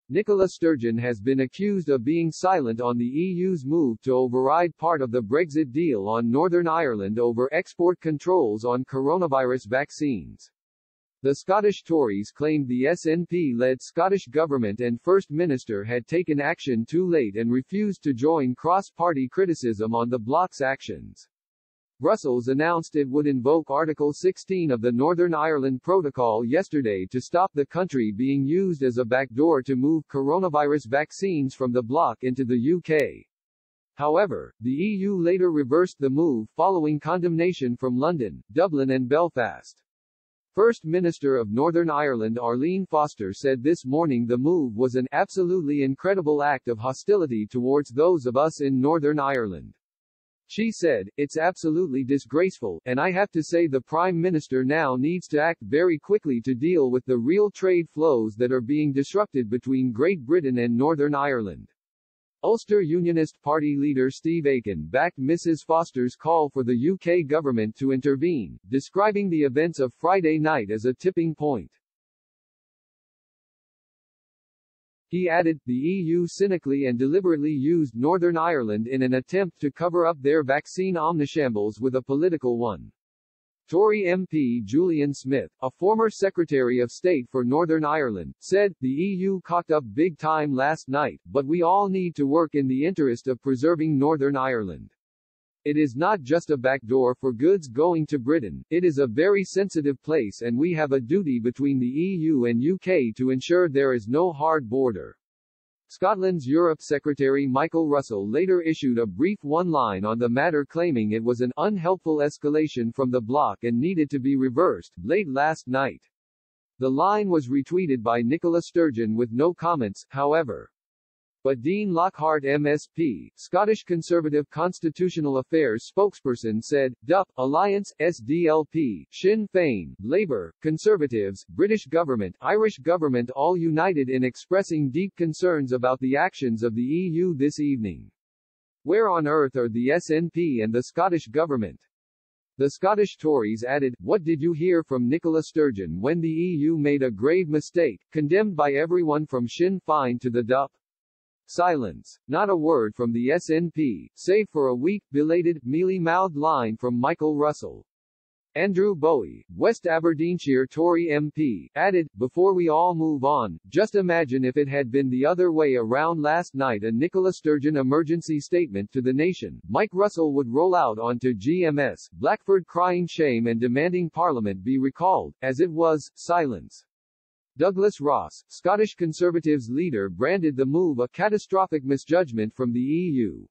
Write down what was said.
Nicola Sturgeon has been accused of being silent on the EU's move to override part of the Brexit deal on Northern Ireland over export controls on coronavirus vaccines. The Scottish Tories claimed the SNP-led Scottish government and First Minister had taken action too late and refused to join cross-party criticism on the bloc's actions. Brussels announced it would invoke Article 16 of the Northern Ireland Protocol yesterday to stop the country being used as a backdoor to move coronavirus vaccines from the bloc into the UK. However, the EU later reversed the move following condemnation from London, Dublin and Belfast. First Minister of Northern Ireland Arlene Foster said this morning the move was an absolutely incredible act of hostility towards those of us in Northern Ireland. She said, "It's absolutely disgraceful, and I have to say the Prime Minister now needs to act very quickly to deal with the real trade flows that are being disrupted between Great Britain and Northern Ireland." Ulster Unionist Party leader Steve Aiken backed Mrs. Foster's call for the UK government to intervene, describing the events of Friday night as a tipping point. He added, the EU cynically and deliberately used Northern Ireland in an attempt to cover up their vaccine omnishambles with a political one. Tory MP Julian Smith, a former Secretary of State for Northern Ireland, said, "The EU cocked up big time last night, but we all need to work in the interest of preserving Northern Ireland. It is not just a backdoor for goods going to Britain, it is a very sensitive place and we have a duty between the EU and UK to ensure there is no hard border." Scotland's Europe Secretary Michael Russell later issued a brief one-line on the matter claiming it was an unhelpful escalation from the bloc and needed to be reversed, late last night. The line was retweeted by Nicola Sturgeon with no comments, however. But Dean Lockhart MSP, Scottish Conservative Constitutional Affairs spokesperson said, DUP, Alliance, SDLP, Sinn Féin, Labour, Conservatives, British government, Irish government all united in expressing deep concerns about the actions of the EU this evening. Where on earth are the SNP and the Scottish government? The Scottish Tories added, "What did you hear from Nicola Sturgeon when the EU made a grave mistake, condemned by everyone from Sinn Féin to the DUP?" Silence. Not a word from the SNP, save for a weak, belated, mealy-mouthed line from Michael Russell. Andrew Bowie, West Aberdeenshire Tory MP, added, "Before we all move on, just imagine if it had been the other way around last night. A Nicola Sturgeon emergency statement to the nation, Mike Russell would roll out onto GMS, Blackford crying shame and demanding Parliament be recalled, as it was, silence." Douglas Ross, Scottish Conservatives leader branded the move a catastrophic misjudgment from the EU.